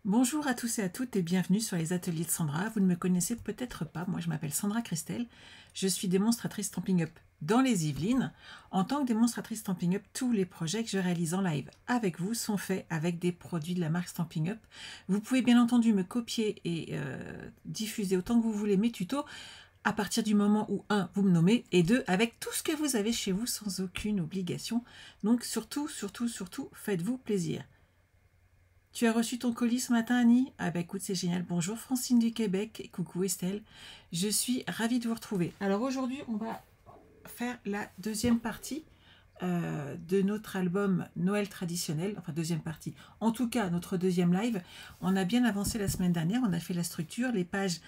Bonjour à tous et à toutes et bienvenue sur les ateliers de Sandra. Vous ne me connaissez peut-être pas, moi je m'appelle Sandra Christelle, je suis démonstratrice Stampin' Up dans les Yvelines. En tant que démonstratrice Stampin' Up, tous les projets que je réalise en live avec vous sont faits avec des produits de la marque Stampin' Up. Vous pouvez bien entendu me copier et diffuser autant que vous voulez mes tutos à partir du moment où 1, vous me nommez et 2, avec tout ce que vous avez chez vous sans aucune obligation. Donc surtout, faites-vous plaisir. Tu as reçu ton colis ce matin, Annie? Ah bah écoute, c'est génial. Bonjour Francine du Québec et coucou Estelle. Je suis ravie de vous retrouver. Alors aujourd'hui, on va faire la deuxième partie de notre album Noël traditionnel. Enfin, deuxième partie. En tout cas, notre deuxième live. On a bien avancé la semaine dernière. On a fait la structure, les pages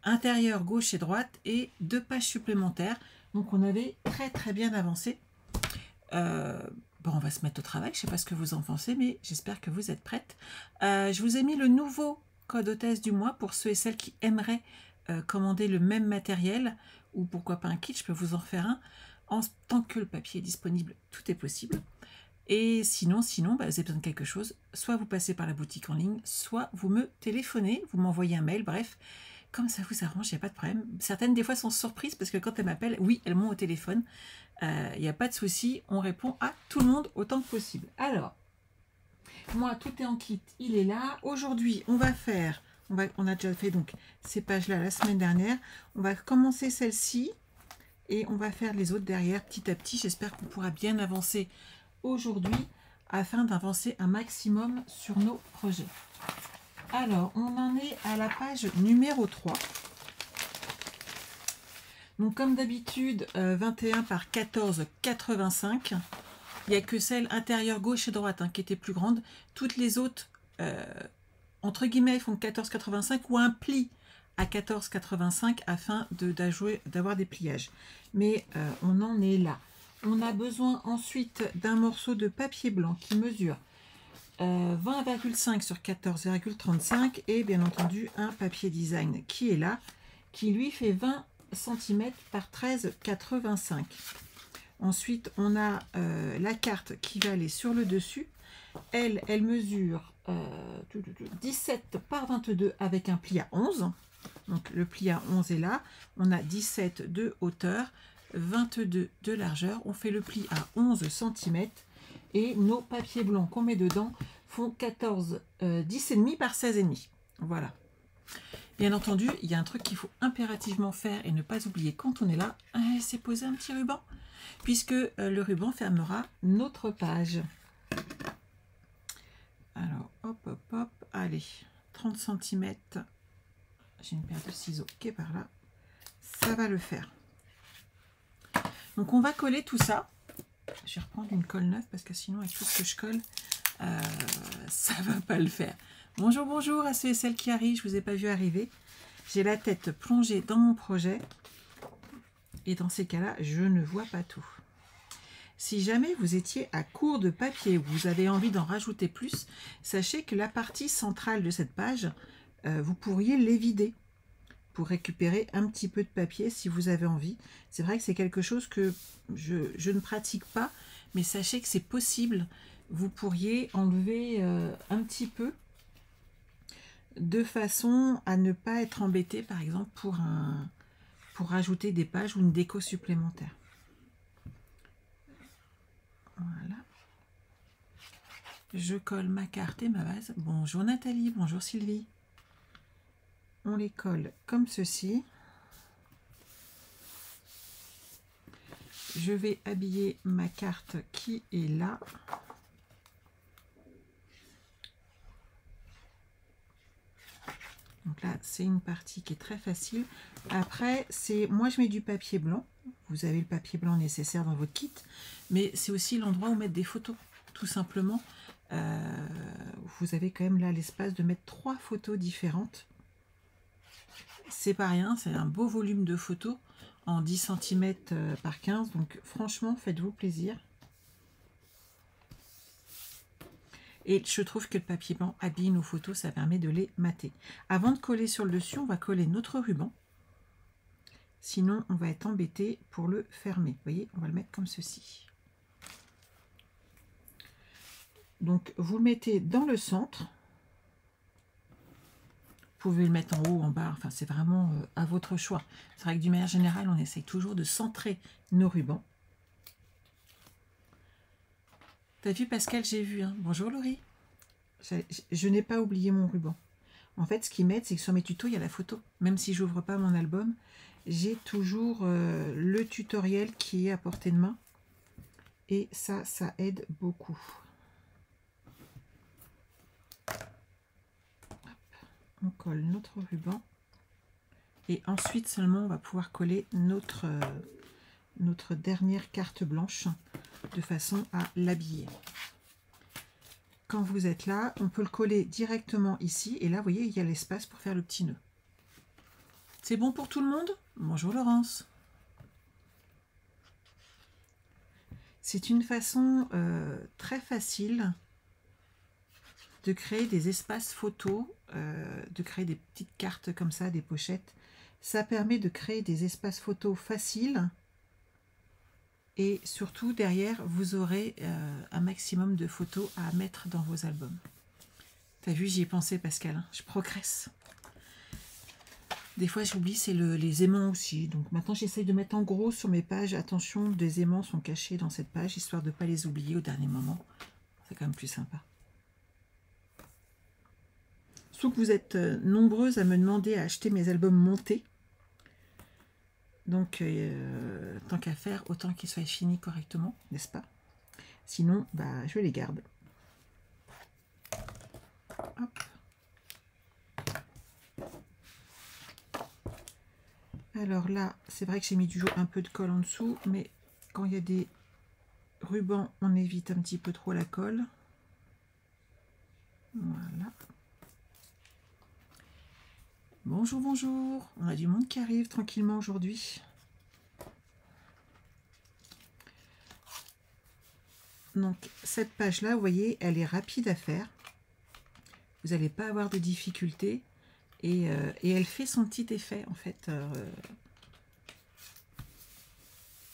intérieures gauche et droite et 2 pages supplémentaires. Donc on avait très bien avancé. Bon, on va se mettre au travail, je ne sais pas ce que vous en pensez, mais j'espère que vous êtes prêtes. Je vous ai mis le nouveau code hôtesse du mois pour ceux et celles qui aimeraient commander le même matériel, ou pourquoi pas un kit, je peux vous en faire un. Tant que le papier est disponible, tout est possible. Et sinon, bah, vous avez besoin de quelque chose, soit vous passez par la boutique en ligne, soit vous me téléphonez, vous m'envoyez un mail, bref, comme ça vous arrange, il n'y a pas de problème. Certaines des fois sont surprises parce que quand elles m'appellent, oui, elles m'ont au téléphone. Il n'y a pas de souci, on répond à tout le monde autant que possible. Alors, moi, tout est en kit, il est là. Aujourd'hui, on va faire, on a déjà fait donc ces pages-là la semaine dernière. On va commencer celle-ci et on va faire les autres derrière petit à petit. J'espère qu'on pourra bien avancer aujourd'hui afin d'avancer un maximum sur nos projets. Alors, on en est à la page numéro 3. Donc comme d'habitude, 21 par 14,85. Il n'y a que celle intérieure gauche et droite qui était plus grande. Toutes les autres, entre guillemets, font 14,85 ou un pli à 14,85 afin d'avoir des pliages. Mais on en est là. On a besoin ensuite d'un morceau de papier blanc qui mesure 20,5 sur 14,35 et bien entendu un papier design qui est là, qui lui fait 20 cm par 13,85. Ensuite, on a la carte qui va aller sur le dessus. Elle mesure 17 par 22 avec un pli à 11. Donc le pli à 11 est là. On a 17 de hauteur, 22 de largeur. On fait le pli à 11 cm. Et nos papiers blancs qu'on met dedans font 10,5 par 16,5. Voilà. Bien entendu, il y a un truc qu'il faut impérativement faire et ne pas oublier quand on est là, c'est poser un petit ruban, puisque le ruban fermera notre page. Alors, hop, allez, 30 cm, j'ai une paire de ciseaux qui est par là, ça va le faire. Donc on va coller tout ça. Je vais reprendre une colle neuve parce que sinon avec tout ce que je colle, ça va pas le faire. Bonjour à ceux et celles qui arrivent, je vous ai pas vu arriver. J'ai la tête plongée dans mon projet et dans ces cas-là, je ne vois pas tout. Si jamais vous étiez à court de papier ou vous avez envie d'en rajouter plus, sachez que la partie centrale de cette page, vous pourriez les vider pour récupérer un petit peu de papier si vous avez envie. C'est vrai que c'est quelque chose que je ne pratique pas, mais sachez que c'est possible. Vous pourriez enlever un petit peu de façon à ne pas être embêté, par exemple, pour rajouter des pages ou une déco supplémentaire. Voilà. Je colle ma carte et ma base. Bonjour Nathalie, bonjour Sylvie. On les colle comme ceci. Je vais habiller ma carte qui est là. Donc là, c'est une partie qui est très facile. Après, moi je mets du papier blanc. Vous avez le papier blanc nécessaire dans votre kit. Mais c'est aussi l'endroit où mettre des photos, tout simplement. Vous avez quand même là l'espace de mettre 3 photos différentes. C'est pas rien, c'est un beau volume de photos en 10 cm par 15. Donc franchement, faites-vous plaisir. Et je trouve que le papier blanc habille nos photos, ça permet de les mater. Avant de coller sur le dessus, on va coller notre ruban. Sinon, on va être embêté pour le fermer. Vous voyez, on va le mettre comme ceci. Donc, vous le mettez dans le centre. pouvez le mettre en haut, en bas, enfin c'est vraiment à votre choix. C'est vrai que d'une manière générale, on essaye toujours de centrer nos rubans. T'as vu Pascal, j'ai vu, hein. Bonjour Laurie. Je n'ai pas oublié mon ruban. En fait, ce qu'ils mettent, c'est que sur mes tutos, il y a la photo. Même si je n'ouvre pas mon album, j'ai toujours le tutoriel qui est à portée de main. Et ça aide beaucoup. Hop, on colle notre ruban. Et ensuite seulement, on va pouvoir coller notre dernière carte blanche de façon à l'habiller. Quand vous êtes là, on peut le coller directement ici. Et là, vous voyez, il y a l'espace pour faire le petit nœud. C'est bon pour tout le monde? Bonjour Laurence. C'est une façon très facile de créer des espaces photos, de créer des petites cartes comme ça, des pochettes. Ça permet de créer des espaces photos faciles. Et surtout, derrière, vous aurez un maximum de photos à mettre dans vos albums. T'as vu, j'y ai pensé, Pascal. Hein, je progresse. Des fois, j'oublie, c'est les aimants aussi. Donc maintenant, j'essaye de mettre en gros sur mes pages. Attention, des aimants sont cachés dans cette page, histoire de ne pas les oublier au dernier moment. C'est quand même plus sympa. Sauf que vous êtes nombreuses à me demander à acheter mes albums montés. Donc, tant qu'à faire, autant qu'ils soient finis correctement, n'est-ce pas? Sinon, bah, je les garde. Hop. Alors là, c'est vrai que j'ai mis toujours un peu de colle en dessous, mais quand il y a des rubans, on évite un petit peu trop la colle. Voilà. Bonjour, bonjour. On a du monde qui arrive tranquillement aujourd'hui. Donc, cette page-là, vous voyez, elle est rapide à faire. Vous n'allez pas avoir de difficultés. Et elle fait son petit effet, en fait.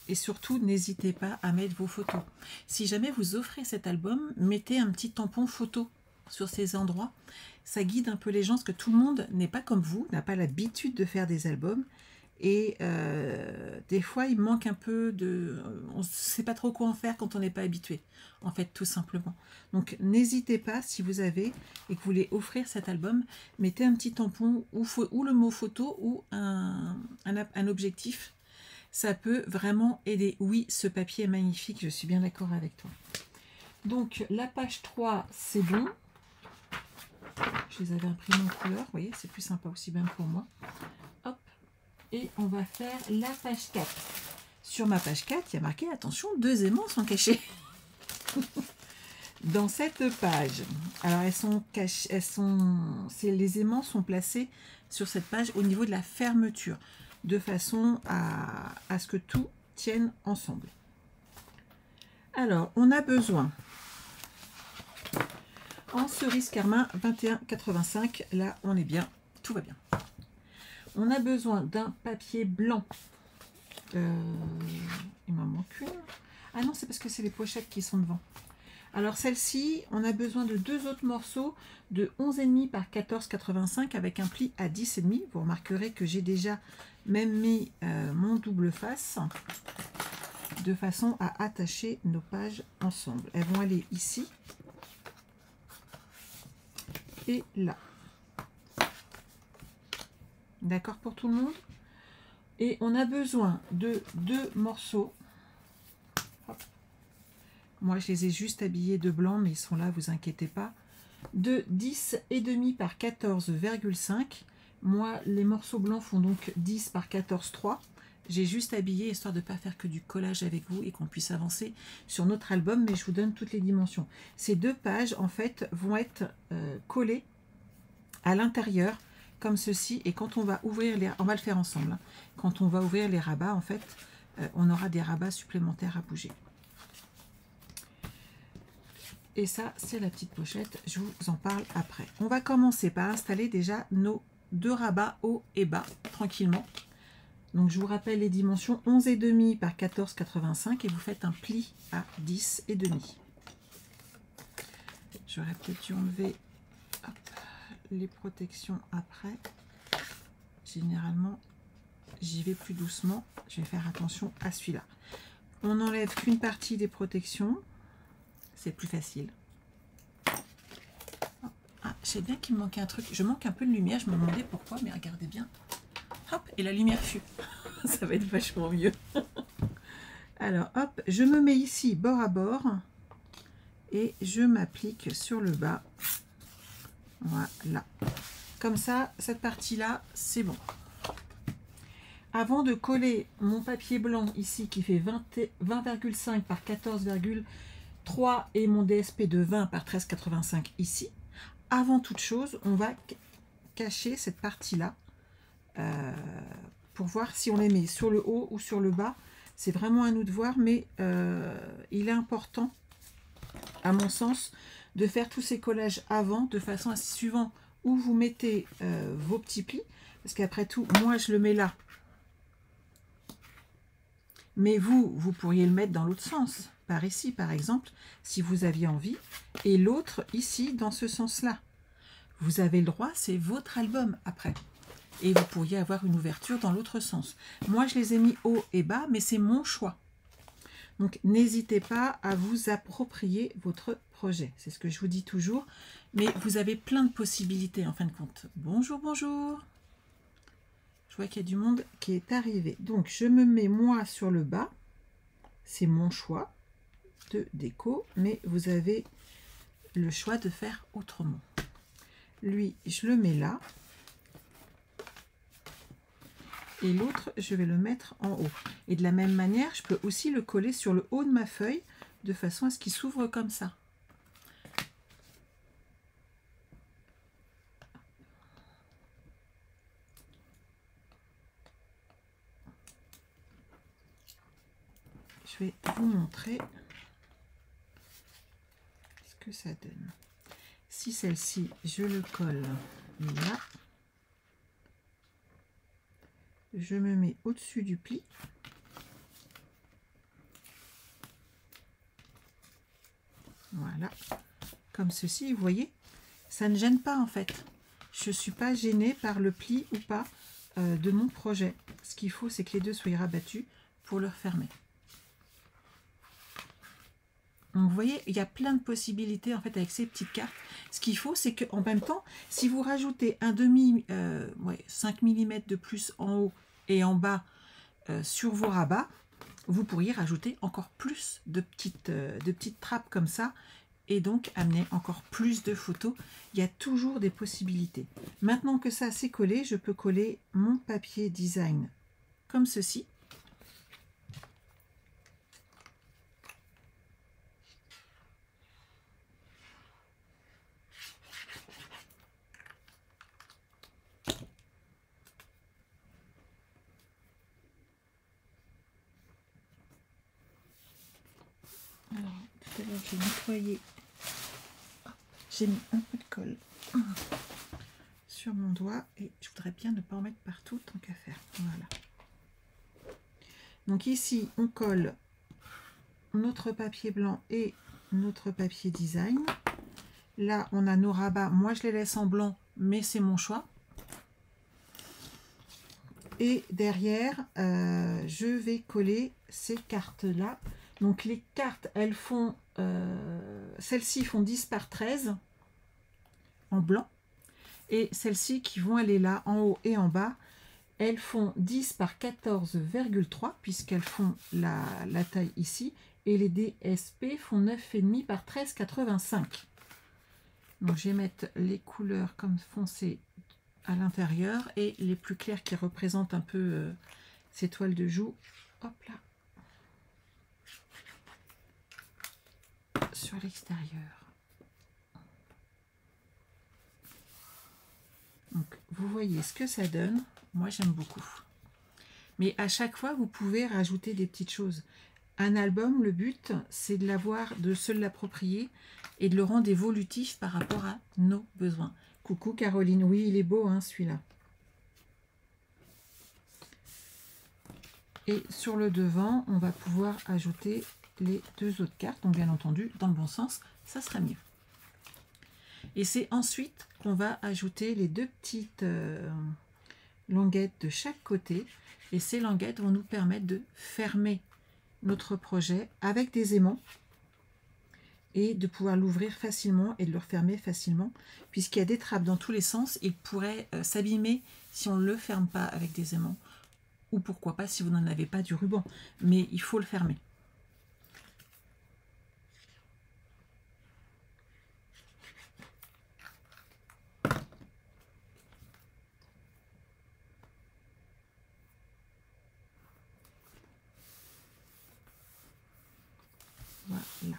Et surtout, n'hésitez pas à mettre vos photos. Si jamais vous offrez cet album, mettez un petit tampon photo sur ces endroits. Ça guide un peu les gens, parce que tout le monde n'est pas comme vous, n'a pas l'habitude de faire des albums. Et des fois, il manque un peu de... On ne sait pas trop quoi en faire quand on n'est pas habitué, en fait, tout simplement. Donc, n'hésitez pas, si vous avez et que vous voulez offrir cet album, mettez un petit tampon ou le mot photo ou un objectif. Ça peut vraiment aider. Oui, ce papier est magnifique, je suis bien d'accord avec toi. Donc, la page 3, c'est bon. Je les avais imprimés en couleur, vous voyez, c'est plus sympa aussi bien pour moi. Hop. Et on va faire la page 4. Sur ma page 4, il y a marqué, attention, 2 aimants sont cachés. Dans cette page, alors elles sont cachées, les aimants sont placés sur cette page au niveau de la fermeture, de façon à ce que tout tienne ensemble. Alors, on a besoin, en cerise carmin 21,85, là on est bien, tout va bien. On a besoin d'un papier blanc. Il m'en manque une. Ah non, c'est parce que c'est les pochettes qui sont devant. Alors celle-ci, on a besoin de 2 autres morceaux de 11,5 par 14,85 avec un pli à 10,5. Vous remarquerez que j'ai déjà même mis mon double face de façon à attacher nos pages ensemble. Elles vont aller ici et là. D'accord pour tout le monde? Et on a besoin de 2 morceaux. Hop. Moi, je les ai juste habillés de blanc, mais ils sont là, vous inquiétez pas. De 10,5 par 14,5. Moi, les morceaux blancs font donc 10 par 14,3. J'ai juste habillé, histoire de ne pas faire que du collage avec vous et qu'on puisse avancer sur notre album, mais je vous donne toutes les dimensions. Ces 2 pages, en fait, vont être collées à l'intérieur, comme ceci, et quand on va ouvrir les... On va le faire ensemble. Hein. Quand on va ouvrir les rabats, en fait, on aura des rabats supplémentaires à bouger. Et ça, c'est la petite pochette. Je vous en parle après. On va commencer par installer déjà nos 2 rabats haut et bas, tranquillement. Donc, je vous rappelle les dimensions 11,5 par 14,85 et vous faites un pli à 10,5. J'aurais peut-être dû enlever les protections après. Généralement, j'y vais plus doucement. Je vais faire attention à celui-là. On n'enlève qu'une partie des protections. C'est plus facile. Ah, je sais bien qu'il me manquait un truc. Je manque un peu de lumière. Je me demandais pourquoi, mais regardez bien. Hop, et la lumière fut. Ça va être vachement mieux. Alors, hop, je me mets ici bord à bord. Et je m'applique sur le bas. Voilà. Comme ça, cette partie-là, c'est bon. Avant de coller mon papier blanc ici qui fait 20,5 par 14,3 et mon DSP de 20 par 13,85 ici, avant toute chose, on va cacher cette partie-là pour voir si on les met sur le haut ou sur le bas. C'est vraiment à nous de voir, mais il est important, à mon sens, de faire tous ces collages avant, de façon à, suivant où vous mettez vos petits plis, parce qu'après tout, moi je le mets là. Mais vous pourriez le mettre dans l'autre sens, par ici par exemple, si vous aviez envie, et l'autre ici, dans ce sens-là. Vous avez le droit, c'est votre album après. Et vous pourriez avoir une ouverture dans l'autre sens. Moi, je les ai mis haut et bas, mais c'est mon choix. Donc, n'hésitez pas à vous approprier votre projet. C'est ce que je vous dis toujours. Mais vous avez plein de possibilités en fin de compte. Bonjour, bonjour. Je vois qu'il y a du monde qui est arrivé. Donc, je me mets moi sur le bas. C'est mon choix de déco, mais vous avez le choix de faire autrement. Lui, je le mets là. Et l'autre, je vais le mettre en haut. Et de la même manière, je peux aussi le coller sur le haut de ma feuille, de façon à ce qu'il s'ouvre comme ça. Je vais vous montrer ce que ça donne. Si celle-ci, je le colle là, je me mets au-dessus du pli. Voilà, comme ceci, vous voyez, ça ne gêne pas en fait. Je ne suis pas gênée par le pli ou pas de mon projet. Ce qu'il faut, c'est que les deux soient rabattus pour le refermer. Donc, vous voyez, il y a plein de possibilités en fait avec ces petites cartes. Ce qu'il faut, c'est qu'en même temps, si vous rajoutez un 5 mm de plus en haut et en bas sur vos rabats, vous pourriez rajouter encore plus de petites trappes comme ça et donc amener encore plus de photos. Il y a toujours des possibilités. Maintenant que ça c'est collé, je peux coller mon papier design comme ceci. Alors, tout à l'heure, j'ai nettoyé. J'ai mis un peu de colle sur mon doigt et je voudrais bien ne pas en mettre partout tant qu'à faire. Voilà. Donc ici, on colle notre papier blanc et notre papier design. Là, on a nos rabats. Moi, je les laisse en blanc, mais c'est mon choix. Et derrière, je vais coller ces cartes-là. Donc les cartes, elles font, celles-ci font 10 par 13 en blanc. Et celles-ci qui vont aller là, en haut et en bas, elles font 10 par 14,3 puisqu'elles font la taille ici. Et les DSP font 9,5 par 13,85. Donc je vais mettre les couleurs comme foncées à l'intérieur et les plus clairs qui représentent un peu ces toiles de joue. Hop là. Sur l'extérieur. Donc vous voyez ce que ça donne. Moi j'aime beaucoup. Mais à chaque fois vous pouvez rajouter des petites choses. Un album, le but c'est de l'avoir, de se l'approprier et de le rendre évolutif par rapport à nos besoins. Coucou Caroline, oui il est beau hein, celui-là. Et sur le devant, on va pouvoir ajouter les deux autres cartes. Donc bien entendu, dans le bon sens, ça sera mieux. Et c'est ensuite on va ajouter les deux petites languettes de chaque côté. Et ces languettes vont nous permettre de fermer notre projet avec des aimants et de pouvoir l'ouvrir facilement et de le refermer facilement. Puisqu'il y a des trappes dans tous les sens, il pourrait s'abîmer si on ne le ferme pas avec des aimants. Ou pourquoi pas si vous n'en avez pas du ruban. Mais il faut le fermer. Voilà.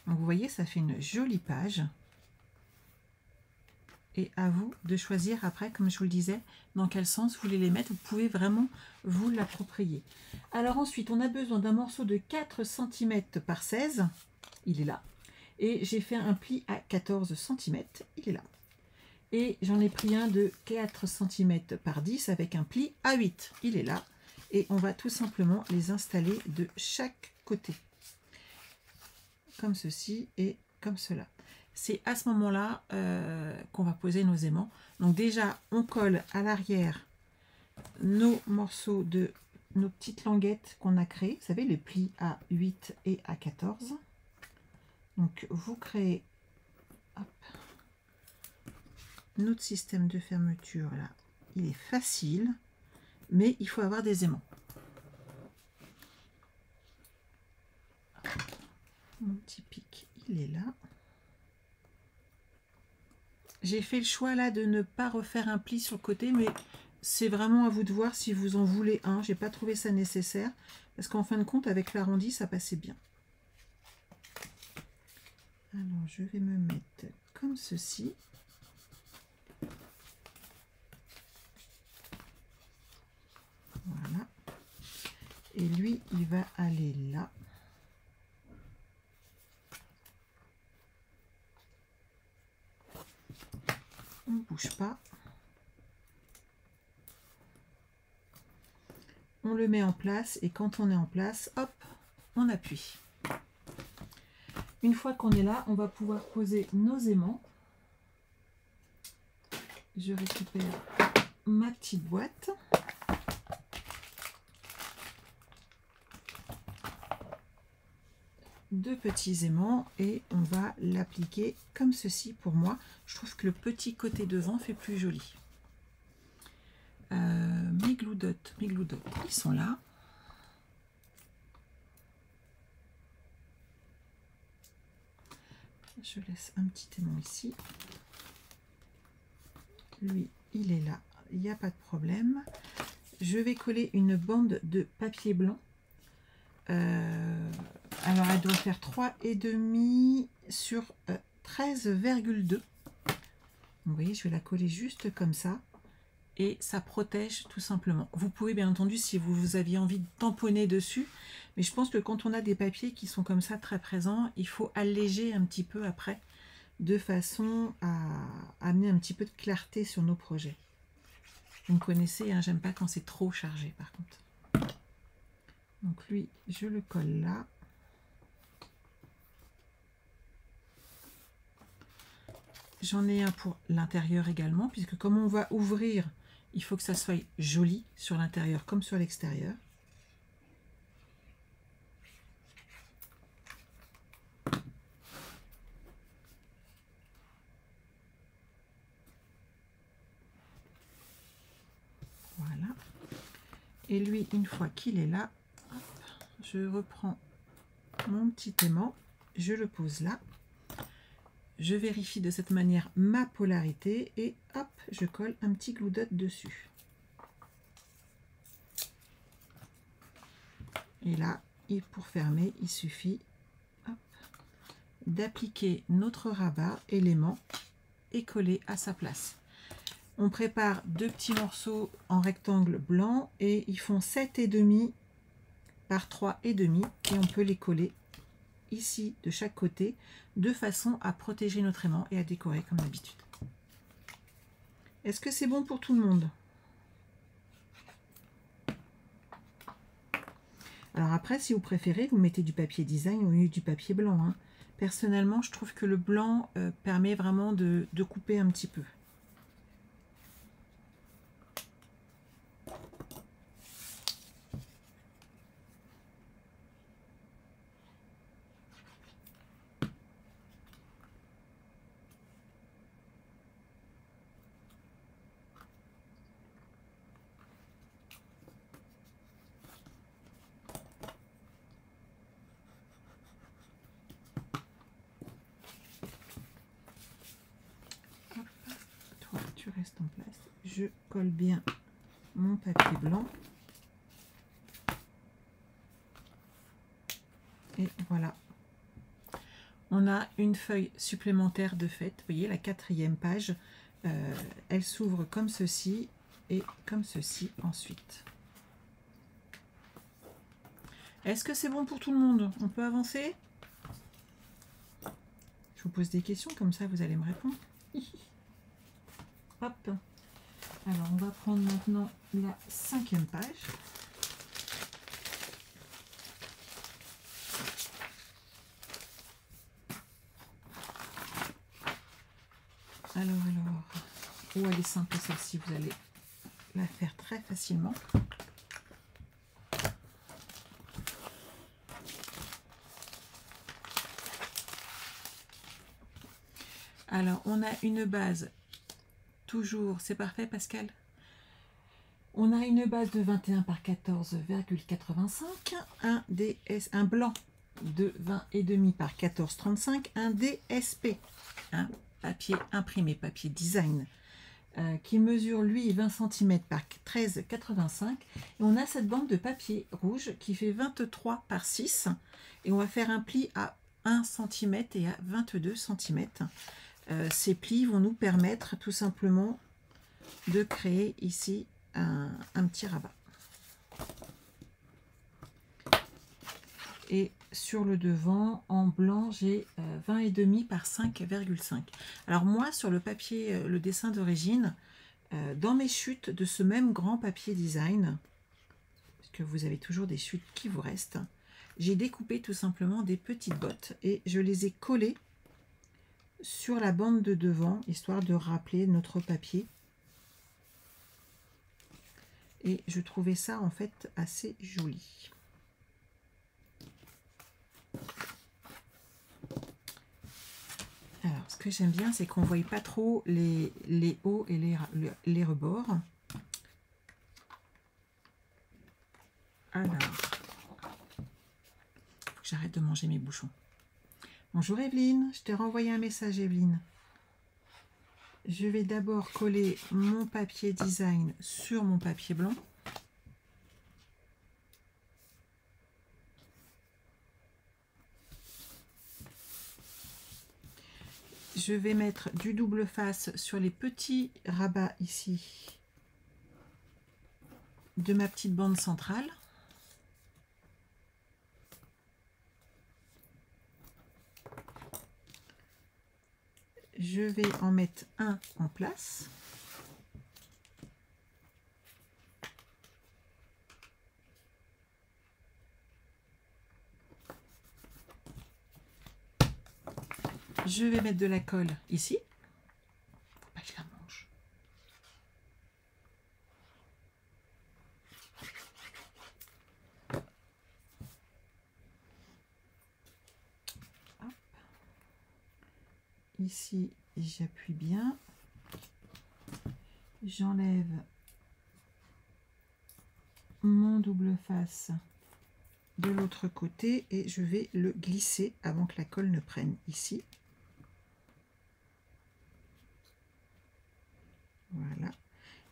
Donc vous voyez, ça fait une jolie page. Et à vous de choisir après, comme je vous le disais, dans quel sens vous voulez les mettre. Vous pouvez vraiment vous l'approprier. Alors ensuite, on a besoin d'un morceau de 4 cm par 16. Il est là. Et j'ai fait un pli à 14 cm. Il est là. Et j'en ai pris un de 4 cm par 10 avec un pli à 8. Il est là. Et on va tout simplement les installer de chaque côté. Comme ceci et comme cela. C'est à ce moment-là qu'on va poser nos aimants. Donc déjà, on colle à l'arrière nos morceaux de nos petites languettes qu'on a créées. Vous savez, les plis à 8 et à 14. Donc vous créez hop, notre système de fermeture là. Il est facile, mais il faut avoir des aimants. Mon petit pic, il est là. J'ai fait le choix là de ne pas refaire un pli sur le côté, mais c'est vraiment à vous de voir si vous en voulez un. J'ai pas trouvé ça nécessaire, parce qu'en fin de compte, avec l'arrondi, ça passait bien. Alors, je vais me mettre comme ceci. Voilà. Et lui, il va aller là. On ne bouge pas. On le met en place et quand on est en place, hop, on appuie. Une fois qu'on est là, on va pouvoir poser nos aimants. Je récupère ma petite boîte. Deux petits aimants et on va l'appliquer comme ceci. Pour moi, je trouve que le petit côté devant fait plus joli. Mes glue dots, ils sont là. Je laisse un petit aimant ici. Lui, il est là, il n'y a pas de problème. Je vais coller une bande de papier blanc. Alors elle doit faire 3,5 sur 13,2. Vous voyez, je vais la coller juste comme ça et ça protège tout simplement. Vous pouvez bien entendu, si vous aviez envie de tamponner dessus, mais je pense que quand on a des papiers qui sont comme ça très présents, il faut alléger un petit peu après de façon à amener un petit peu de clarté sur nos projets. Vous me connaissez, hein, j'aime pas quand c'est trop chargé par contre. Donc lui, je le colle là. J'en ai un pour l'intérieur également, puisque comme on va ouvrir, il faut que ça soit joli sur l'intérieur comme sur l'extérieur. Voilà. Et lui, une fois qu'il est là, hop, je reprends mon petit aimant, je le pose là. Je vérifie de cette manière ma polarité et hop, je colle un petit glue dot dessus. Et là, pour fermer, il suffit d'appliquer notre rabat élément et coller à sa place. On prépare deux petits morceaux en rectangle blanc et ils font 7,5 par 3,5 et on peut les coller ici de chaque côté de façon à protéger notre aimant et à décorer comme d'habitude. Est-ce que c'est bon pour tout le monde? Alors après, si vous préférez, vous mettez du papier design au lieu du papier blanc, hein. Personnellement, je trouve que le blanc permet vraiment de couper un petit peu. reste en place. Je colle bien mon papier blanc. Et voilà. On a une feuille supplémentaire de fait. Vous voyez, la 4e page, elle s'ouvre comme ceci et comme ceci ensuite. Est-ce que c'est bon pour tout le monde? On peut avancer? Je vous pose des questions, comme ça vous allez me répondre. Hop. Alors, on va prendre maintenant la 5e page. Alors, oh, elle est simple celle-ci, vous allez la faire très facilement. Alors, on a une base, toujours, c'est parfait Pascal. On a une base de 21 par 14,85, un blanc de 20,5 par 14,35, un DSP, un papier imprimé, papier design, qui mesure lui 20 cm par 13,85. Et on a cette bande de papier rouge qui fait 23 par 6. Et on va faire un pli à 1 cm et à 22 cm. Ces plis vont nous permettre tout simplement de créer ici un petit rabat. Et sur le devant, en blanc, j'ai 20,5 par 5,5. Alors moi, sur le papier, le dessin d'origine, dans mes chutes de ce même grand papier design, parce que vous avez toujours des chutes qui vous restent, j'ai découpé tout simplement des petites bottes et je les ai collées sur la bande de devant, histoire de rappeler notre papier. Et je trouvais ça en fait assez joli. Alors, ce que j'aime bien, c'est qu'on ne voit pas trop les hauts et les rebords. Alors, j'arrête de manger mes bouchons. Bonjour Evelyne, je t'ai renvoyé un message Evelyne. Je vais d'abord coller mon papier design sur mon papier blanc. Je vais mettre du double face sur les petits rabats ici de ma petite bande centrale. Je vais en mettre un en place. Je vais mettre de la colle ici. Faut pas que je la mange. Hop. Ici, j'appuie bien. J'enlève mon double face de l'autre côté et je vais le glisser avant que la colle ne prenne ici. Voilà.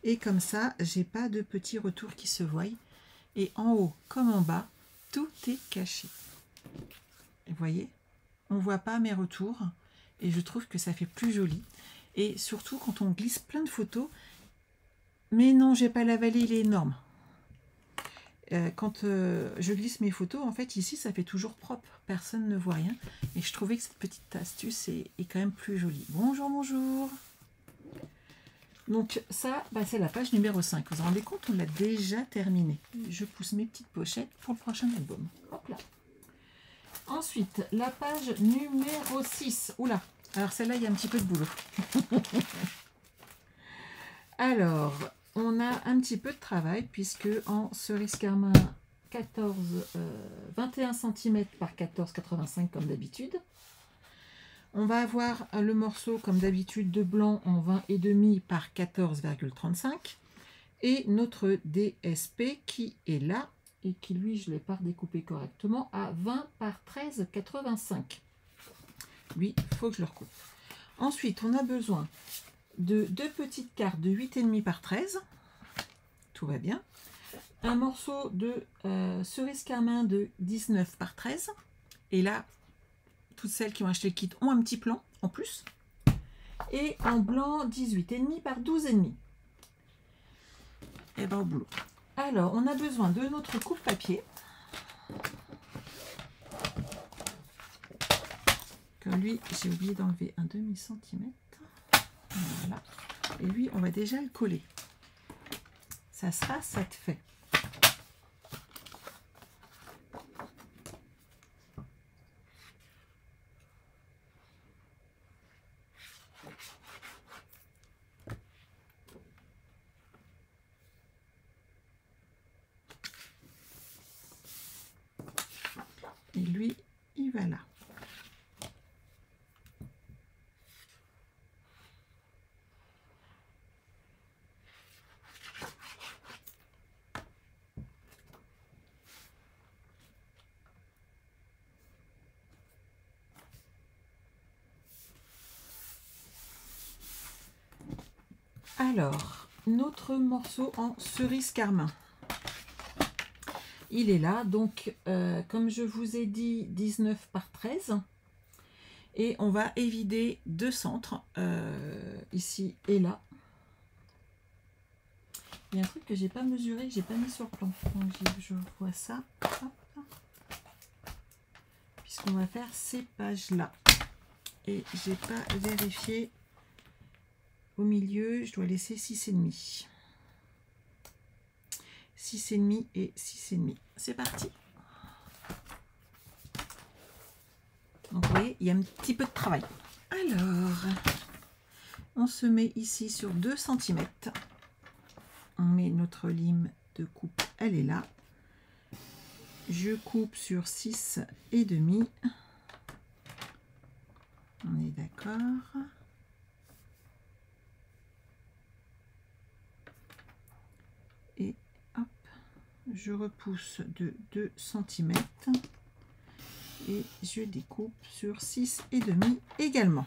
Et comme ça, j'ai pas de petits retours qui se voient. Et en haut comme en bas, tout est caché. Vous voyez, on voit pas mes retours et je trouve que ça fait plus joli. Et surtout quand on glisse plein de photos. Mais non, j'ai pas l'avalé, il est énorme. Quand je glisse mes photos, en fait ici ça fait toujours propre, personne ne voit rien. Et je trouvais que cette petite astuce est quand même plus jolie. Bonjour, bonjour. Donc ça, c'est la page numéro 5. Vous vous rendez compte, on l'a déjà terminé. Je pousse mes petites pochettes pour le prochain album. Hop là. Ensuite, la page numéro 6. Oula, alors celle-là, il y a un petit peu de boulot. Alors, on a un petit peu de travail puisque en cerise carmin 21 cm par 14,85 comme d'habitude. On va avoir le morceau, comme d'habitude, de blanc en 20,5 par 14,35. Et notre DSP qui est là, et qui, lui, je ne l'ai pas redécoupé correctement, à 20 par 13,85. Lui, il faut que je le recoupe. Ensuite, on a besoin de 2 petites cartes de 8,5 par 13. Tout va bien. Un morceau de cerise carmin de 19 par 13. Et là, toutes celles qui ont acheté le kit ont un petit plan en plus. Et en blanc 18,5 par 12,5. Et ben au boulot. Alors, on a besoin de notre coupe-papier. Comme lui, j'ai oublié d'enlever un demi-centimètre. Voilà. Et lui, on va déjà le coller. Ça sera ça de fait. Et lui, il va là. Alors, notre morceau en cerise carmin. Il est là, donc comme je vous ai dit, 19 par 13. Et on va évider 2 centres, ici et là. Il y a un truc que j'ai pas mesuré, que j'ai pas mis sur le plan. Donc je vois ça. Puisqu'on va faire ces pages-là. Et j'ai pas vérifié au milieu, je dois laisser 6,5. 6,5 et 6,5. C'est parti. Donc vous voyez, il y a un petit peu de travail. Alors, on se met ici sur 2 cm. On met notre lime de coupe, elle est là. Je coupe sur 6,5. On est d'accord. Et hop, je repousse de 2 cm. Et je découpe sur 6,5 également.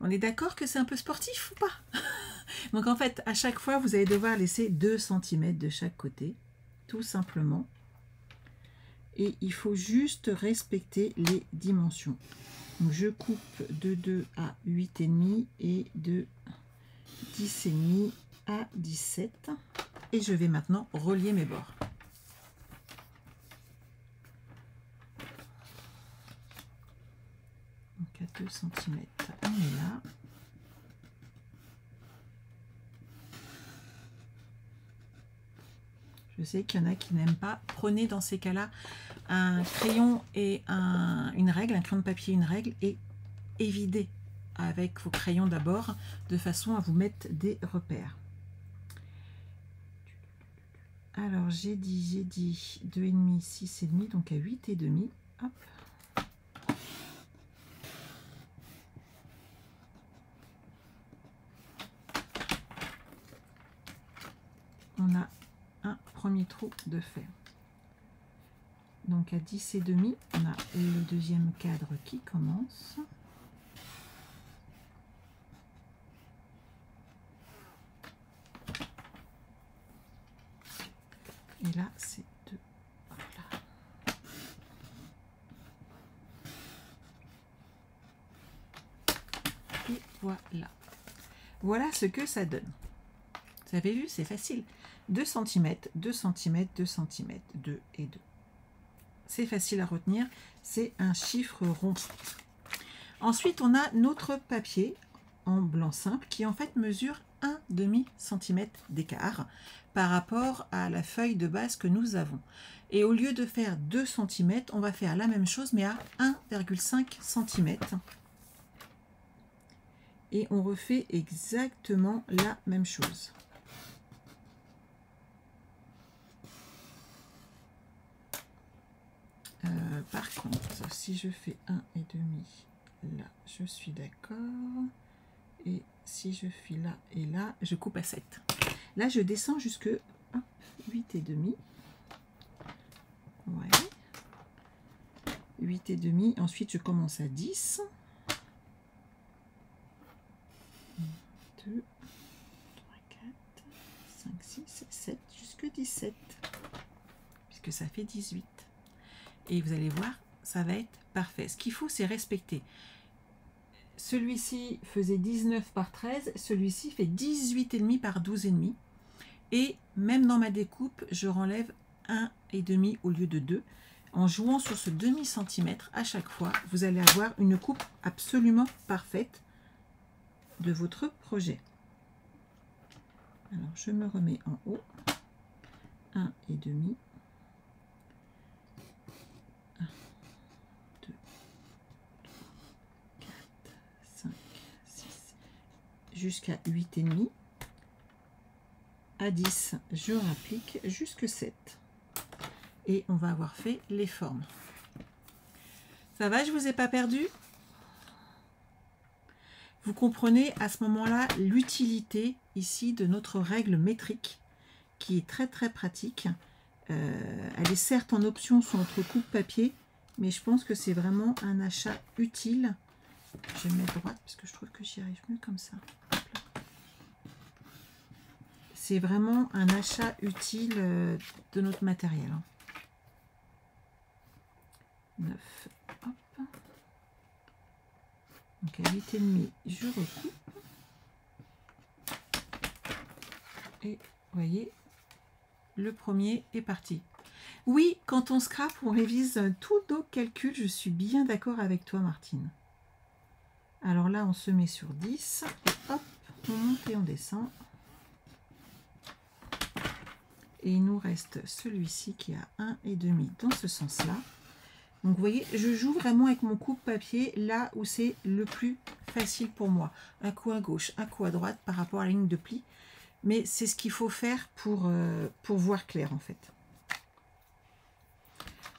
On est d'accord que c'est un peu sportif ou pas? Donc en fait, à chaque fois, vous allez devoir laisser 2 cm de chaque côté, tout simplement. Et il faut juste respecter les dimensions. Donc je coupe de 2 à 8,5 et de 10,5 à 17. Et je vais maintenant relier mes bords. Donc à 2 cm, on est là. Je sais qu'il y en a qui n'aiment pas. Prenez dans ces cas-là un crayon et une règle, un crayon de papier, une règle, et évidez avec vos crayons d'abord, de façon à vous mettre des repères. Alors j'ai dit 2,5, 6,5, donc à 8,5. Hop. On a un premier trou de fait. Donc à 10,5, on a le deuxième cadre qui commence. Et là, c'est 2. Voilà. Et voilà. Voilà ce que ça donne. Vous avez vu, c'est facile. 2 cm, 2 cm, 2 cm, 2 et 2. C'est facile à retenir, c'est un chiffre rond. Ensuite, on a notre papier en blanc simple qui en fait mesure 1,5 cm d'écart par rapport à la feuille de base que nous avons. Et au lieu de faire 2 cm, on va faire la même chose mais à 1,5 cm. Et on refait exactement la même chose. Par contre, si je fais 1,5, là, je suis d'accord. Et si je fais là et là, je coupe à 7. Là, je descends jusque 8,5. Ouais. 8,5. Ensuite, je commence à 10. 2, 3, 4, 5, 6, 7, jusque 17. Puisque ça fait 18. Et vous allez voir, ça va être parfait. Ce qu'il faut, c'est respecter. Celui-ci faisait 19 par 13, celui-ci fait 18,5 par 12,5. Et même dans ma découpe, je renlève 1,5 au lieu de 2. En jouant sur ce demi-centimètre à chaque fois, vous allez avoir une coupe absolument parfaite de votre projet. Alors, je me remets en haut. 1,5. 1, 2, 3, 4, 5, 6, jusqu'à 8,5. À 10, je rapplique jusque 7. Et on va avoir fait les formes. Ça va, je vous ai pas perdu? Vous comprenez à ce moment-là l'utilité ici de notre règle métrique qui est très très pratique. Elle est certes en option sur notre coupe papier, mais je pense que c'est vraiment un achat utile. Je vais me mettre droite parce que je trouve que j'y arrive mieux comme ça. C'est vraiment un achat utile de notre matériel. 9, hop. Donc à 8,5, je recoupe. Et vous voyez, le premier est parti. Oui, quand on scrape, on révise tous nos calculs. Je suis bien d'accord avec toi, Martine. Alors là, on se met sur 10. Et hop, on monte et on descend. Et il nous reste celui-ci qui a 1,5 dans ce sens-là. Donc vous voyez, je joue vraiment avec mon coupe-papier là où c'est le plus facile pour moi. Un coup à gauche, un coup à droite par rapport à la ligne de pli. Mais c'est ce qu'il faut faire pour voir clair en fait.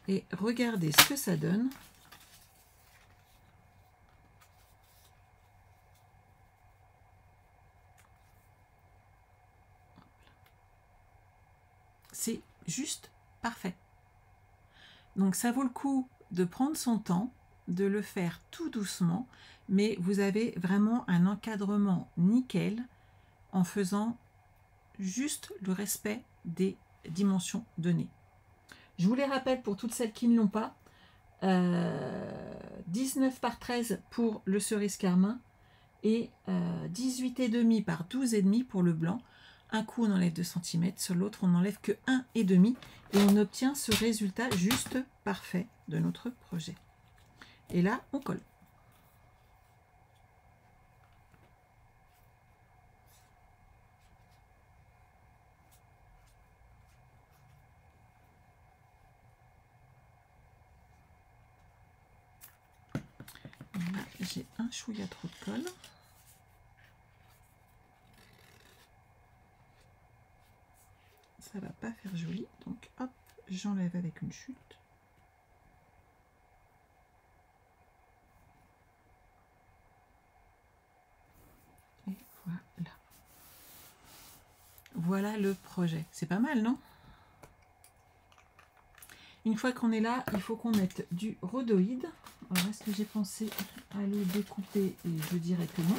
Et regardez ce que ça donne. C'est juste parfait. Donc ça vaut le coup de prendre son temps, de le faire tout doucement, mais vous avez vraiment un encadrement nickel en faisant juste le respect des dimensions données. Je vous les rappelle pour toutes celles qui ne l'ont pas. 19 par 13 pour le cerise carmin et 18,5 par 12,5 pour le blanc. Un coup on enlève 2 cm, sur l'autre on n'enlève que 1,5 et on obtient ce résultat juste parfait de notre projet. Et là on colle. Là j'ai un chouïa trop de colle. Ça va pas faire joli, donc hop, j'enlève avec une chute. Et voilà. Voilà le projet. C'est pas mal, non? Une fois qu'on est là, il faut qu'on mette du rhodoïde. Alors, est-ce que j'ai pensé à le découper? Et je dirais que non.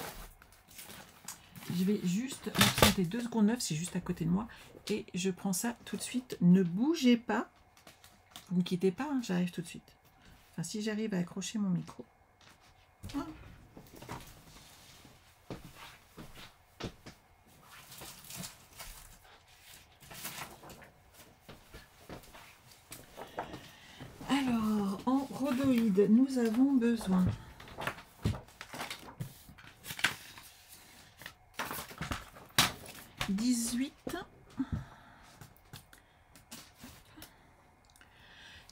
Je vais juste m'absenter 2 secondes 9, c'est juste à côté de moi. Et je prends ça tout de suite. Ne bougez pas. Vous ne quittez pas, hein, j'arrive tout de suite. Enfin, si j'arrive à accrocher mon micro. Ah. Alors, en rhodoïde, nous avons besoin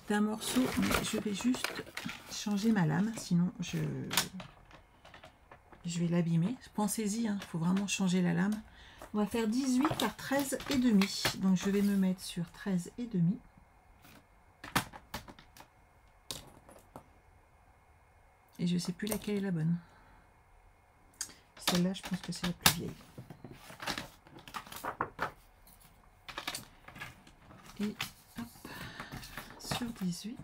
d'un morceau, mais je vais juste changer ma lame, sinon je vais l'abîmer. Pensez-y, il faut vraiment changer la lame. On va faire 18 par 13,5. Donc je vais me mettre sur 13,5. Et je ne sais plus laquelle est la bonne. Celle-là, je pense que c'est la plus vieille. Et hop, sur 18.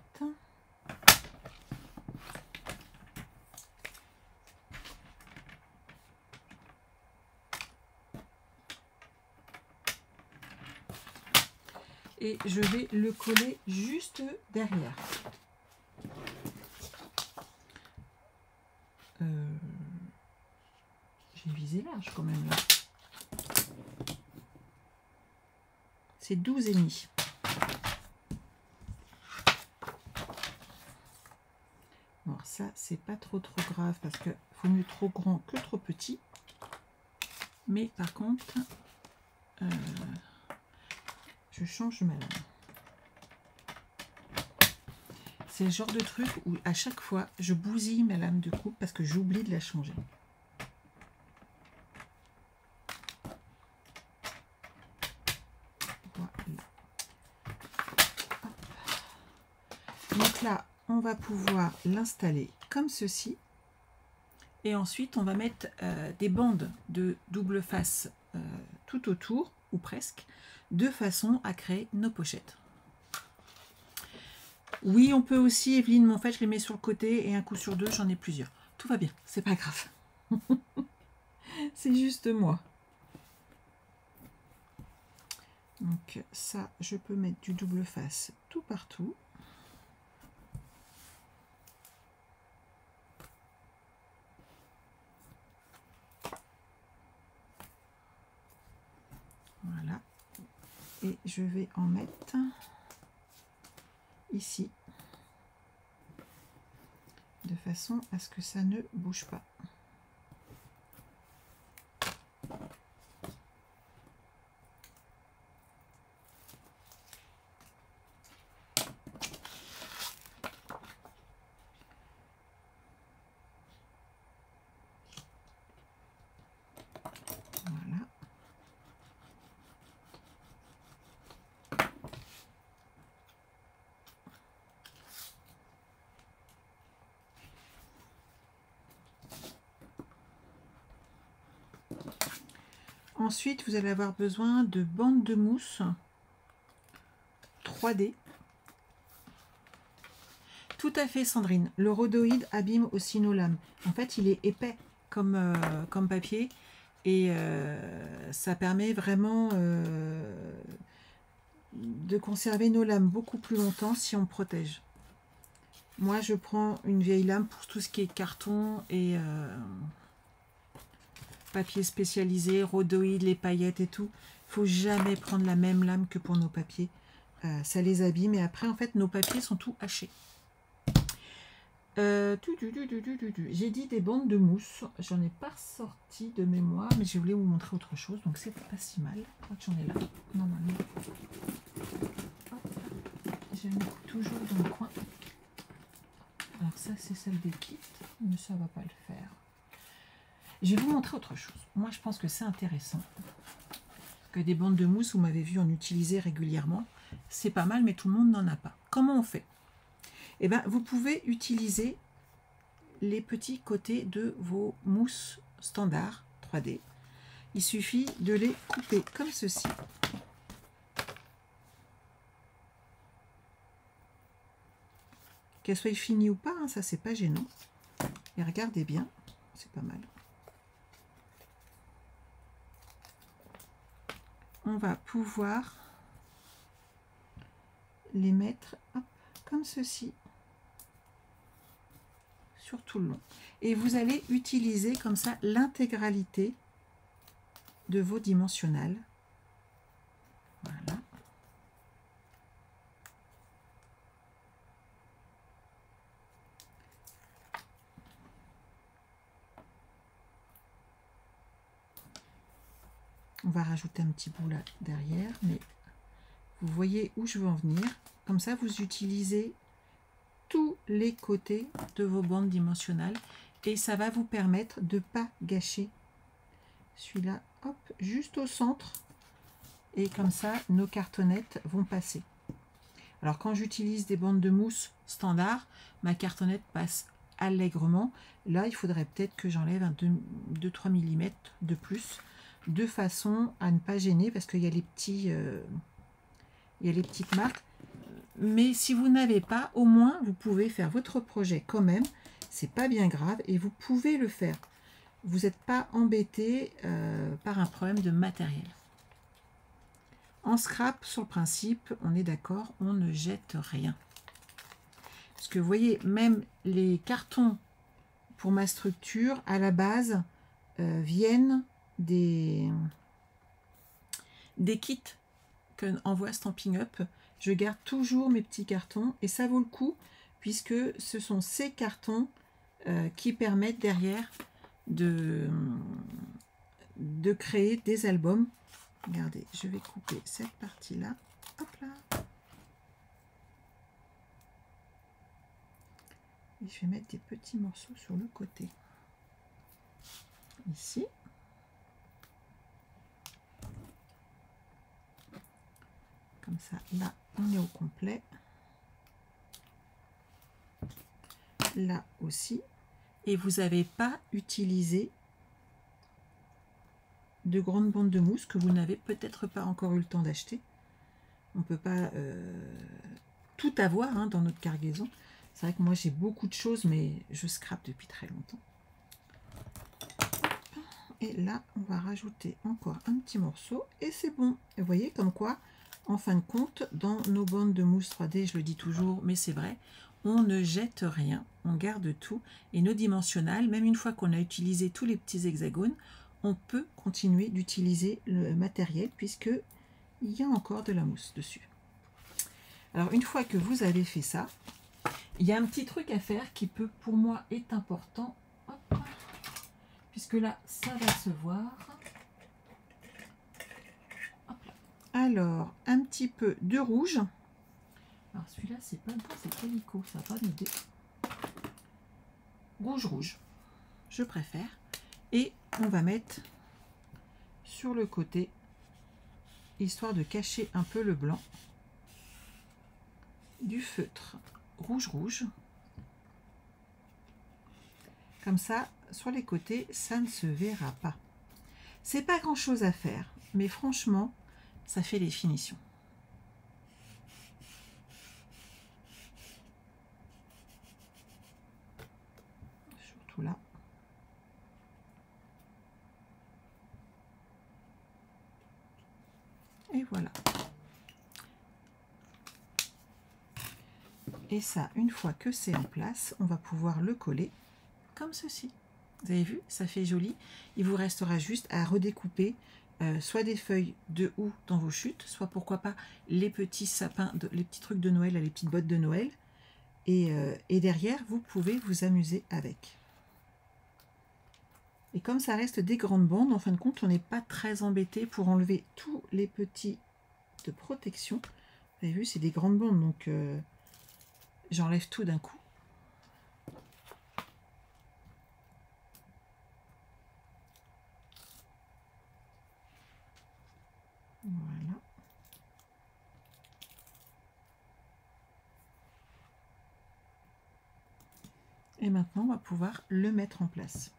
et je vais le coller juste derrière. J'ai visé large quand même là. C'est 12,5. Alors ça, c'est pas trop grave parce que faut mieux trop grand que trop petit. Mais par contre, je change ma lame. C'est le genre de truc où à chaque fois, je bousille ma lame de coupe parce que j'oublie de la changer. Voilà. Donc là, on va pouvoir l'installer comme ceci. Et ensuite, on va mettre des bandes de double face tout autour, ou presque, de façon à créer nos pochettes. Oui, on peut aussi, Evelyne, mais en fait, je les mets sur le côté et un coup sur deux, j'en ai plusieurs. Tout va bien, c'est pas grave. C'est juste moi. Donc ça, je peux mettre du double face tout partout. Voilà. Et je vais en mettre ici, de façon à ce que ça ne bouge pas. Voilà. Ensuite, vous allez avoir besoin de bandes de mousse 3D. Tout à fait, Sandrine. Le rhodoïde abîme aussi nos lames. En fait, il est épais comme papier et ça permet vraiment de conserver nos lames beaucoup plus longtemps si on protège. Moi, je prends une vieille lame pour tout ce qui est carton et papier spécialisé, rhodoïde, les paillettes et tout. Il ne faut jamais prendre la même lame que pour nos papiers. Ça les abîme et après, en fait, nos papiers sont tout hachés. J'ai dit des bandes de mousse. J'en ai pas sorti de mémoire, mais je voulais vous montrer autre chose. Donc, c'est pas si mal. Je crois que j'en ai là, normalement. Je la mets toujours dans le coin. Alors, ça, c'est celle des kits, mais ça va pas le faire. Je vais vous montrer autre chose. Moi, je pense que c'est intéressant. Que des bandes de mousse, vous m'avez vu en utiliser régulièrement. C'est pas mal, mais tout le monde n'en a pas. Comment on fait? Eh bien, vous pouvez utiliser les petits côtés de vos mousses standards 3D. Il suffit de les couper comme ceci. Qu'elles soient finies ou pas, hein, ça, c'est pas gênant. Et regardez bien, c'est pas mal. On va pouvoir les mettre hop, comme ceci sur tout le long. Et vous allez utiliser comme ça l'intégralité de vos dimensionnels. Voilà. On va rajouter un petit bout là derrière, mais vous voyez où je veux en venir. Comme ça, vous utilisez tous les côtés de vos bandes dimensionnelles et ça va vous permettre de ne pas gâcher. Celui-là, hop, juste au centre. Et comme ça, nos cartonnettes vont passer. Alors, quand j'utilise des bandes de mousse standard, ma cartonnette passe allègrement. Là, il faudrait peut-être que j'enlève un 2-3 mm de plus, de façon à ne pas gêner, parce qu'il y a les petits, il y a les petites marques. Mais si vous n'avez pas, au moins, vous pouvez faire votre projet quand même. C'est pas bien grave et vous pouvez le faire. Vous n'êtes pas embêté par un problème de matériel. En scrap, sur le principe, on est d'accord, on ne jette rien. Parce que vous voyez, même les cartons pour ma structure, à la base, viennent des kits que envoie Stampin' Up. Je garde toujours mes petits cartons et ça vaut le coup puisque ce sont ces cartons qui permettent derrière de créer des albums. Regardez, je vais couper cette partie-là. Hop là. Et je vais mettre des petits morceaux sur le côté. Ici. Comme ça, là, on est au complet. Là aussi. Et vous n'avez pas utilisé de grandes bandes de mousse que vous n'avez peut-être pas encore eu le temps d'acheter. On ne peut pas tout avoir hein, dans notre cargaison. C'est vrai que moi j'ai beaucoup de choses, mais je scrape depuis très longtemps. Et là, on va rajouter encore un petit morceau et c'est bon. Et vous voyez comme quoi, en fin de compte, dans nos bandes de mousse 3D, je le dis toujours, mais c'est vrai, on ne jette rien, on garde tout. Et nos dimensionnels, même une fois qu'on a utilisé tous les petits hexagones, on peut continuer d'utiliser le matériel puisque il y a encore de la mousse dessus. Alors une fois que vous avez fait ça, il y a un petit truc à faire qui peut pour moi est important. Hop, puisque là ça va se voir. Hop là. Alors un petit peu de rouge. Alors celui-là c'est pas bon, c'est calico, ça va pas m'aider. Rouge, je préfère. Et on va mettre sur le côté, histoire de cacher un peu le blanc, du feutre rouge. Comme ça, sur les côtés, ça ne se verra pas. C'est pas grand chose à faire, mais franchement, ça fait les finitions. Surtout là. Et voilà. Et ça, une fois que c'est en place, on va pouvoir le coller comme ceci. Vous avez vu, ça fait joli. Il vous restera juste à redécouper soit des feuilles de houx dans vos chutes, soit pourquoi pas les petits sapins, les petits trucs de Noël, les petites bottes de Noël. Et derrière, vous pouvez vous amuser avec. Et comme ça reste des grandes bandes, en fin de compte, on n'est pas très embêté pour enlever tous les petits de protection. Vous avez vu, c'est des grandes bandes, donc j'enlève tout d'un coup. Voilà. Et maintenant, on va pouvoir le mettre en place.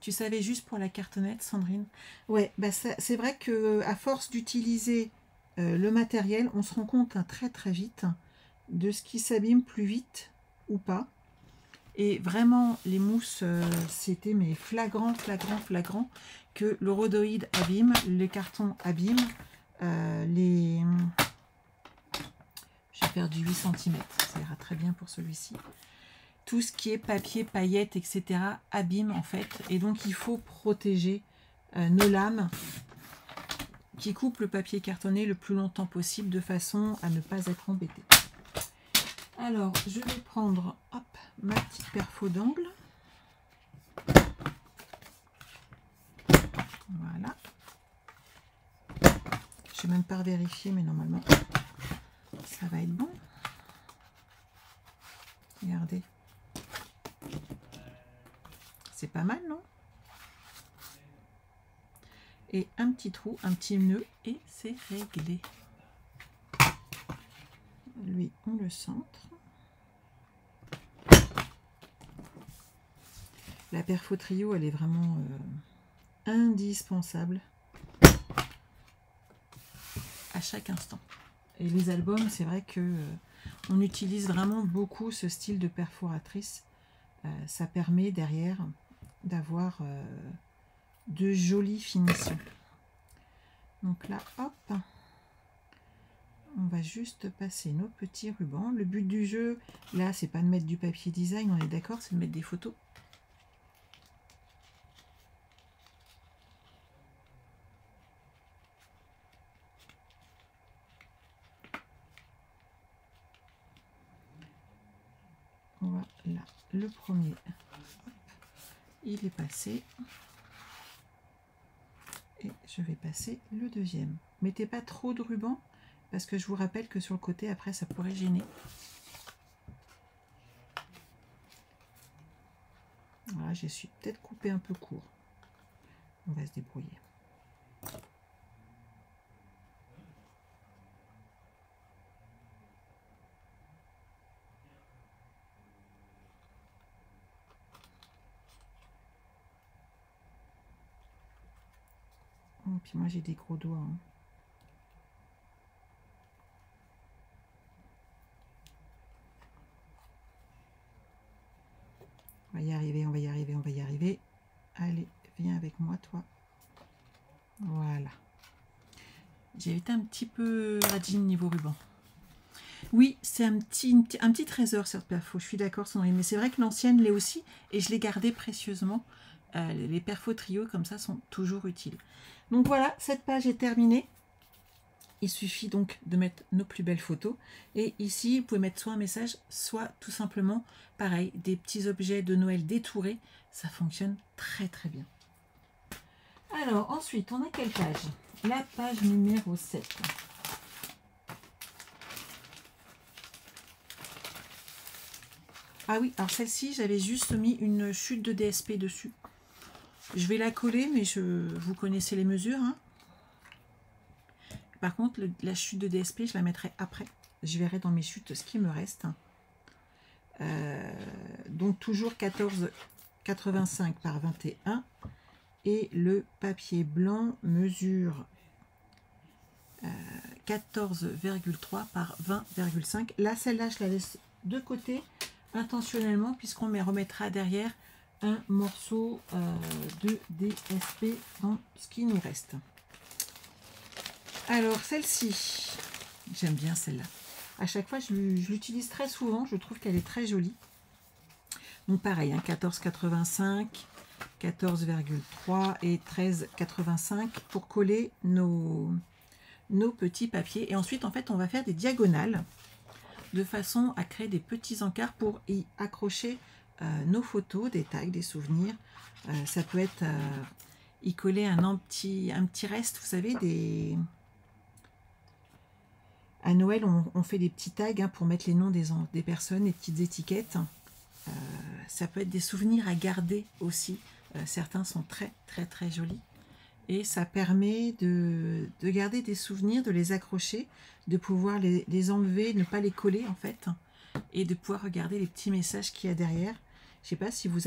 Tu savais juste pour la cartonnette, Sandrine? Ouais, bah c'est vrai que à force d'utiliser le matériel, on se rend compte très très vite de ce qui s'abîme plus vite ou pas. Et vraiment, les mousses, c'était mais flagrant que le rhodoïde abîme, les cartons abîment, j'ai perdu 8 cm, ça ira très bien pour celui-ci. Tout ce qui est papier, paillettes, etc. abîme en fait. Et donc il faut protéger nos lames qui coupent le papier cartonné le plus longtemps possible de façon à ne pas être embêté. Alors je vais prendre hop, ma petite perfo d'angle. Voilà. Je vais même pas vérifier, mais normalement ça va être bon. Regardez. C'est pas mal, non? Et un petit trou, un petit nœud, et c'est réglé. Lui, on le centre. La perfo trio, elle est vraiment indispensable à chaque instant. Et les albums, c'est vrai que on utilise vraiment beaucoup ce style de perforatrice. Ça permet derrière d'avoir de jolies finitions. Donc là, hop, on va juste passer nos petits rubans. Le but du jeu, là, c'est pas de mettre du papier design, on est d'accord, c'est de mettre des photos. Voilà, le premier, hop, il est passé. Et je vais passer le deuxième. Mettez pas trop de ruban, parce que je vous rappelle que sur le côté, après, ça pourrait gêner. Voilà, je suis peut-être coupé un peu court. On va se débrouiller. Oh, puis moi, j'ai des gros doigts. Hein. On va y arriver, on va y arriver, on va y arriver. Allez, viens avec moi, toi. Voilà. J'ai été un petit peu radine niveau ruban. Oui, c'est un petit trésor, cette perfo. Je suis d'accord, Sandrine. Mais c'est vrai que l'ancienne l'est aussi. Et je l'ai gardée précieusement. Les perfos trio, comme ça, sont toujours utiles. Donc voilà, cette page est terminée. Il suffit donc de mettre nos plus belles photos. Et ici, vous pouvez mettre soit un message, soit tout simplement, pareil, des petits objets de Noël détourés. Ça fonctionne très très bien. Alors, ensuite, on a quelle page? La page numéro 7. Ah oui, alors celle-ci, j'avais juste mis une chute de DSP dessus. Je vais la coller, mais vous connaissez les mesures. Hein. Par contre, la chute de DSP, je la mettrai après. Je verrai dans mes chutes ce qui me reste. Donc toujours 14,85 par 21. Et le papier blanc mesure 14,3 par 20,5. Là, celle-là, je la laisse de côté intentionnellement, puisqu'on remettra derrière un morceau de DSP dans ce qui nous reste. Alors, celle-ci, j'aime bien celle-là. À chaque fois, je l'utilise très souvent. Je trouve qu'elle est très jolie. Donc, pareil, hein, 14,85, 14,3 et 13,85 pour coller nos petits papiers. Et ensuite, en fait, on va faire des diagonales de façon à créer des petits encarts pour y accrocher nos photos, des tags, des souvenirs. Ça peut être y coller un petit reste, vous savez, à Noël, on fait des petits tags hein, pour mettre les noms des personnes, des petites étiquettes. Ça peut être des souvenirs à garder aussi. Certains sont très très très jolis. Et ça permet de garder des souvenirs, de les accrocher, de pouvoir les enlever, ne pas les coller en fait. Et de pouvoir regarder les petits messages qu'il y a derrière. Je ne sais pas si vous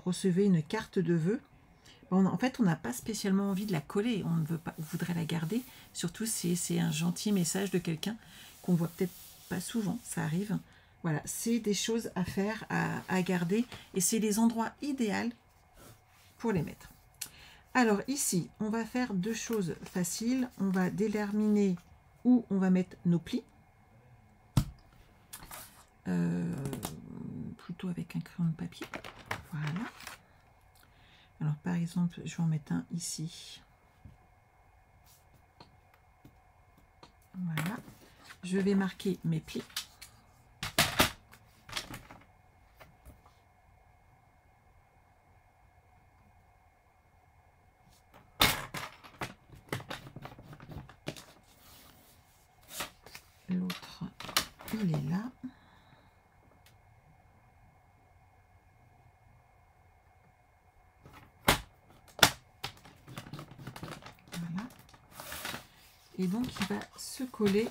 recevez une carte de vœux. Bon, en fait, on n'a pas spécialement envie de la coller, on voudrait la garder, surtout si c'est un gentil message de quelqu'un qu'on voit peut-être pas souvent, ça arrive. Voilà, c'est des choses à faire, à garder, et c'est les endroits idéaux pour les mettre. Alors ici, on va faire deux choses faciles. On va déterminer où on va mettre nos plis. Plutôt avec un crayon de papier. Voilà. Alors par exemple, je vais en mettre un ici. Voilà. Je vais marquer mes plis. L'autre, il est là. Voilà. Et donc, il va se coller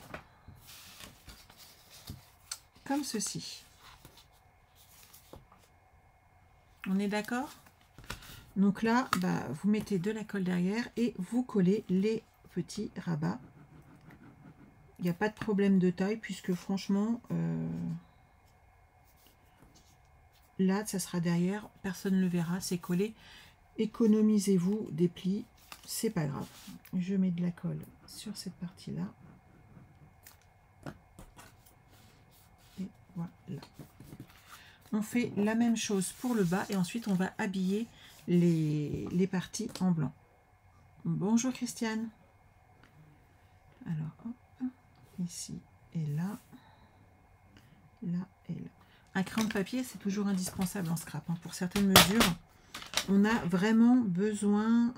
comme ceci. On est d'accord? Donc là, vous mettez de la colle derrière et vous collez les petits rabats. Il n'y a pas de problème de taille puisque franchement, là, ça sera derrière, personne ne le verra, c'est collé. Économisez-vous des plis, c'est pas grave. Je mets de la colle sur cette partie-là. Voilà. On fait la même chose pour le bas et ensuite on va habiller les parties en blanc. Bonjour Christiane. Alors, hop, ici et là, là et là. Un crayon de papier, c'est toujours indispensable en scrap. Hein. Pour certaines mesures, on a vraiment besoin,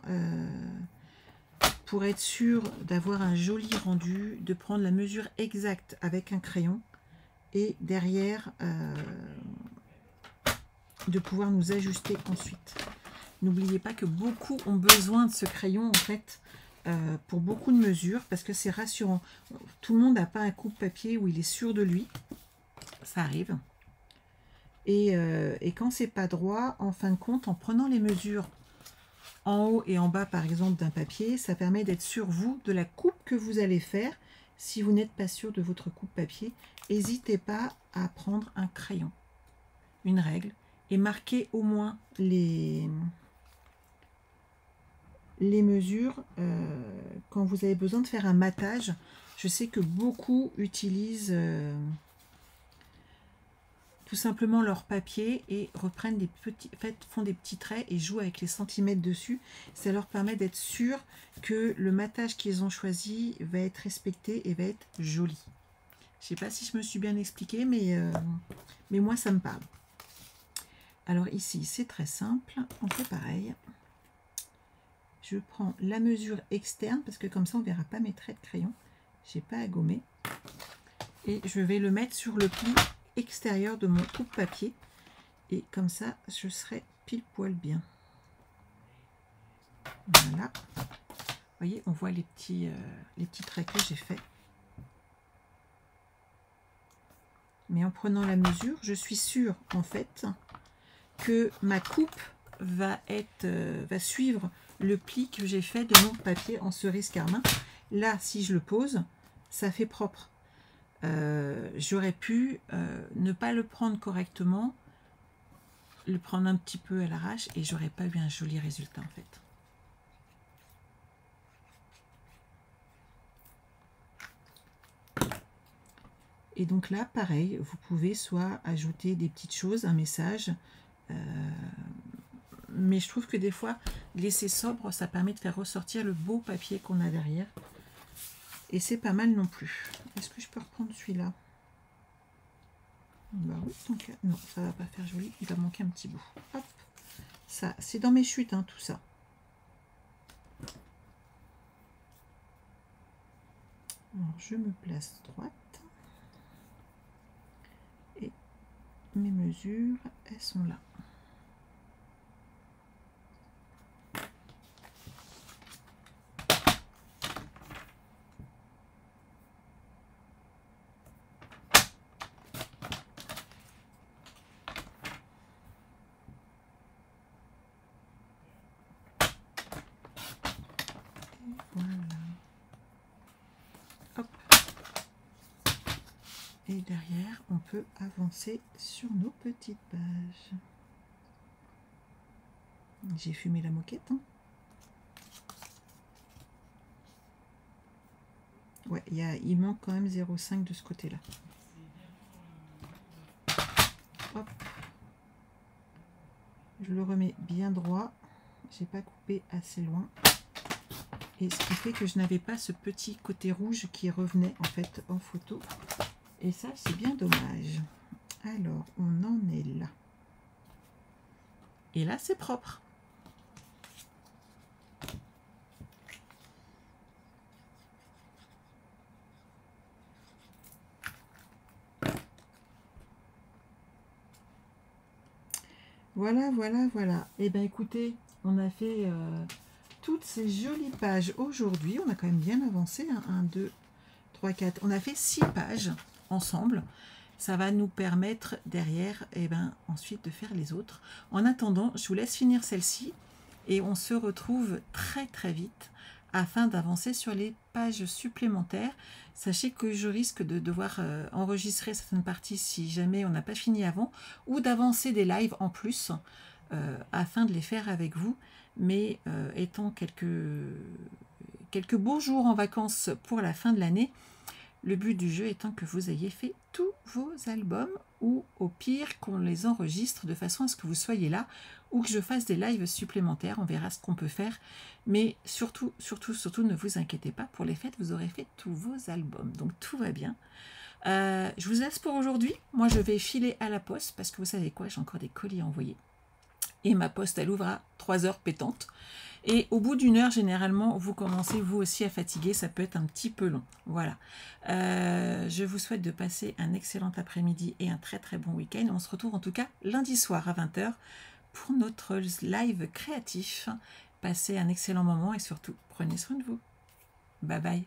pour être sûr d'avoir un joli rendu, de prendre la mesure exacte avec un crayon et derrière, de pouvoir nous ajuster ensuite. N'oubliez pas que beaucoup ont besoin de ce crayon en fait pour beaucoup de mesures parce que c'est rassurant. Tout le monde n'a pas un coupe-papier où il est sûr de lui. Ça arrive. Et quand c'est pas droit, en fin de compte, en prenant les mesures en haut et en bas par exemple d'un papier, ça permet d'être sûr vous de la coupe que vous allez faire. Si vous n'êtes pas sûr de votre coupe-papier, n'hésitez pas à prendre un crayon. Une règle. Et marquez au moins les mesures quand vous avez besoin de faire un matage. Je sais que beaucoup utilisent tout simplement leur papier et reprennent des petits, font des petits traits et jouent avec les centimètres dessus. Ça leur permet d'être sûr que le matage qu'ils ont choisi va être respecté et va être joli. Je ne sais pas si je me suis bien expliquée, mais moi ça me parle. Alors ici c'est très simple, on fait pareil. Je prends la mesure externe parce que comme ça on ne verra pas mes traits de crayon. Je n'ai pas à gommer. Et je vais le mettre sur le pli extérieur de mon coupe-papier. Et comme ça, je serai pile poil bien. Voilà. Vous voyez, on voit les petits traits que j'ai faits. Mais en prenant la mesure, je suis sûre en fait que ma coupe va suivre le pli que j'ai fait de mon papier en cerise carmin. Là, si je le pose, ça fait propre. J'aurais pu ne pas le prendre correctement, le prendre un petit peu à l'arrache et j'aurais pas eu un joli résultat en fait. Et donc là, pareil, vous pouvez soit ajouter des petites choses, un message, mais je trouve que des fois, laisser sobre, ça permet de faire ressortir le beau papier qu'on a derrière. Et c'est pas mal non plus. Est-ce que je peux reprendre celui-là? Bah oui, donc, non, ça va pas faire joli, il va manquer un petit bout. Hop, ça, c'est dans mes chutes, hein, tout ça. Alors, je me place droite. Et mes mesures, elles sont là. Voilà. Hop. Et derrière, on peut avancer sur nos petites pages. J'ai fumé la moquette. Hein. Ouais, il manque quand même 0,5 de ce côté-là. Hop. Je le remets bien droit. J'ai pas coupé assez loin. Et ce qui fait que je n'avais pas ce petit côté rouge qui revenait en fait en photo. Et ça, c'est bien dommage. Alors, on en est là. Et là, c'est propre. Voilà, voilà, voilà. Et bien, écoutez, on a fait toutes ces jolies pages aujourd'hui. On a quand même bien avancé. Hein. 1, 2, 3, 4. On a fait 6 pages ensemble. Ça va nous permettre derrière, et ben, ensuite de faire les autres. En attendant, je vous laisse finir celle-ci et on se retrouve très très vite afin d'avancer sur les pages supplémentaires. Sachez que je risque de devoir enregistrer certaines parties si jamais on n'a pas fini avant ou d'avancer des lives en plus afin de les faire avec vous. Mais étant quelques beaux jours en vacances pour la fin de l'année, le but du jeu étant que vous ayez fait tous vos albums ou au pire qu'on les enregistre de façon à ce que vous soyez là ou que je fasse des lives supplémentaires. On verra ce qu'on peut faire. Mais surtout, ne vous inquiétez pas. Pour les fêtes, vous aurez fait tous vos albums. Donc tout va bien. Je vous laisse pour aujourd'hui. Moi, je vais filer à la poste parce que vous savez quoi, j'ai encore des colis à envoyer. Et ma poste, elle ouvre à 3 heures pétantes. Et au bout d'une heure, généralement, vous commencez vous aussi à fatiguer. Ça peut être un petit peu long. Voilà. Je vous souhaite de passer un excellent après-midi et un très très bon week-end. On se retrouve en tout cas lundi soir à 20 h pour notre live créatif. Passez un excellent moment et surtout, prenez soin de vous. Bye bye.